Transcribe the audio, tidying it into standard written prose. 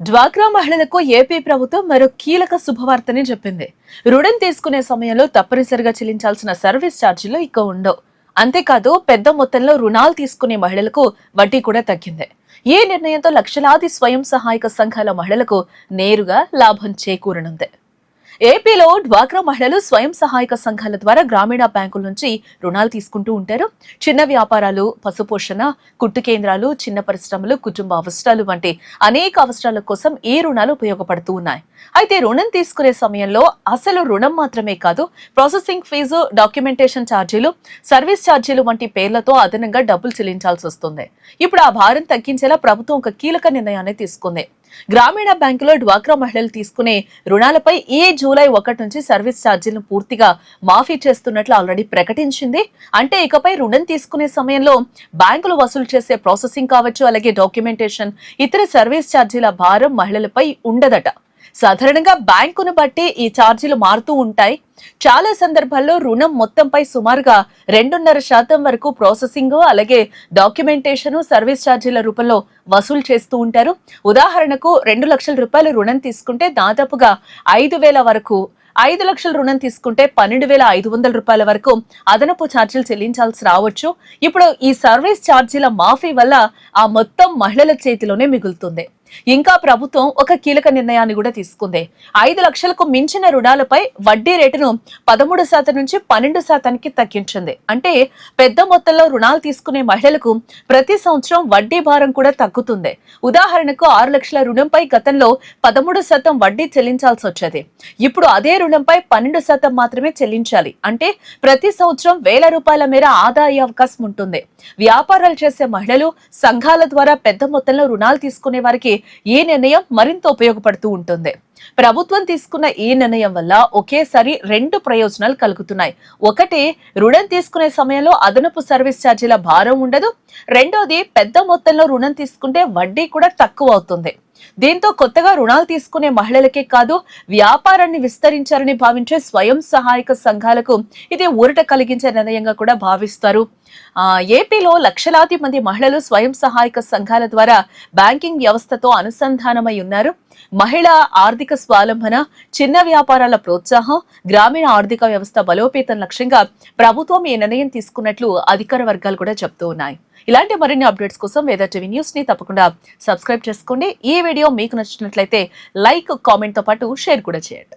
డ్వాక్రా మహిళలకు ఏపీ ప్రభుత్వం మరో కీలక శుభవార్తని చెప్పింది. రుణం తీసుకునే సమయంలో తప్పనిసరిగా చెల్లించాల్సిన సర్వీస్ ఛార్జీలు ఇక ఉండవు. అంతేకాదు పెద్ద మొత్తంలో రుణాలు తీసుకునే మహిళలకు వడ్డీ కూడా తగ్గింది. ఈ నిర్ణయంతో లక్షలాది స్వయం సహాయక సంఘాల మహిళలకు నేరుగా లాభం చేకూరనుంది. ఏపీలో డ్వాక్రా మహిళలు స్వయం సహాయక సంఘాల ద్వారా గ్రామీణ బ్యాంకుల నుంచి రుణాలు తీసుకుంటూ ఉంటారు. చిన్న వ్యాపారాలు, పశుపోషణ, కుట్టు కేంద్రాలు, చిన్న పరిశ్రమలు, కుటుంబ అవసరాలు వంటి అనేక అవసరాల కోసం ఈ రుణాలు ఉపయోగపడుతూ ఉన్నాయి. అయితే రుణం తీసుకునే సమయంలో అసలు రుణం మాత్రమే కాదు, ప్రాసెసింగ్ ఫీజు, డాక్యుమెంటేషన్ ఛార్జీలు, సర్వీస్ ఛార్జీలు వంటి పేర్లతో అదనంగా డబ్బులు చెల్లించాల్సి వస్తుంది. ఇప్పుడు ఆ భారం తగ్గించేలా ప్రభుత్వం ఒక కీలక నిర్ణయాన్ని తీసుకుంది. గ్రామీణ బ్యాంకులో డ్వాక్రా మహిళలు తీసుకునే రుణాలపై ఈ జూలై 1 నుంచి సర్వీస్ ఛార్జీలను పూర్తిగా మాఫీ చేస్తున్నట్లు ఆల్రెడీ ప్రకటించింది. అంటే ఇకపై రుణం తీసుకునే సమయంలో బ్యాంకులు వసూలు చేసే ప్రాసెసింగ్ కావచ్చు, అలాగే డాక్యుమెంటేషన్, ఇతర సర్వీస్ ఛార్జీల భారం మహిళలపై ఉండదట. సాధారణంగా బ్యాంకును బట్టి ఈ ఛార్జీలు మారుతూ ఉంటాయి. చాలా సందర్భాల్లో రుణం మొత్తంపై సుమారుగా 2.5% వరకు ప్రాసెసింగ్, అలాగే డాక్యుమెంటేషన్, సర్వీస్ ఛార్జీల రూపంలో వసూలు చేస్తూ ఉంటారు. ఉదాహరణకు 2 లక్షల రూపాయలు రుణం తీసుకుంటే దాదాపుగా 5,000 వరకు, 5 లక్షల రుణం తీసుకుంటే 12,500 రూపాయల వరకు అదనపు ఛార్జీలు చెల్లించాల్సి రావచ్చు. ఇప్పుడు ఈ సర్వీస్ ఛార్జీల మాఫీ వల్ల ఆ మొత్తం మహిళల చేతిలోనే మిగులుతుంది. ఇంకా ప్రభుత్వం ఒక కీలక నిర్ణయాన్ని కూడా తీసుకుంది. 5 లక్షలకు మించిన రుణాలపై వడ్డీ రేటును 13% నుంచి 12%కి తగ్గించింది. అంటే పెద్ద మొత్తంలో రుణాలు తీసుకునే మహిళలకు ప్రతి సంవత్సరం వడ్డీ భారం కూడా తగ్గుతుంది. ఉదాహరణకు 6 లక్షల రుణంపై గతంలో 13% వడ్డీ చెల్లించాల్సి వచ్చేది. ఇప్పుడు అదే రుణంపై 12% మాత్రమే చెల్లించాలి. అంటే ప్రతి సంవత్సరం 1,000 రూపాయల మేర ఆదా అయ్యే అవకాశం ఉంటుంది. వ్యాపారాలు చేసే మహిళలు, సంఘాల ద్వారా పెద్ద మొత్తంలో రుణాలు తీసుకునే వారికి ఈ నిర్ణయం మరింత ఉపయోగపడుతూ ఉంటుంది. ప్రభుత్వం తీసుకున్న ఈ నిర్ణయం వల్ల ఒకేసారి 2 ప్రయోజనాలు కలుగుతున్నాయి. ఒకటి, రుణం తీసుకునే సమయంలో అదనపు సర్వీస్ ఛార్జీల భారం ఉండదు. రెండోది, పెద్ద మొత్తంలో రుణం తీసుకుంటే వడ్డీ కూడా తక్కువ అవుతుంది. దీంతో కొత్తగా రుణాలు తీసుకునే మహిళలకే కాదు, వ్యాపారాన్ని విస్తరించారని భావించే స్వయం సహాయక సంఘాలకు ఇది ఊరట కలిగించే నిర్ణయంగా కూడా భావిస్తారు. ఏపీలో లక్షలాది మంది మహిళలు స్వయం సహాయక సంఘాల ద్వారా బ్యాంకింగ్ వ్యవస్థతో అనుసంధానమై ఉన్నారు. మహిళా ఆర్థిక స్వావలంబన, చిన్న వ్యాపారాల ప్రోత్సాహం, గ్రామీణ ఆర్థిక వ్యవస్థ బలోపేతం లక్ష్యంగా ప్రభుత్వం ఈ నిర్ణయం తీసుకున్నట్లు అధికార వర్గాలు కూడా చెప్తూ ఉన్నాయి. ఇలాంటి మరిన్ని అప్డేట్స్ కోసం వేద టీవీ న్యూస్ ని తప్పకుండా సబ్స్క్రైబ్ చేసుకోండి. ఈ వీడియో మీకు నచ్చినట్లయితే లైక్, కామెంట్ తో పాటు షేర్ కూడా చేయండి.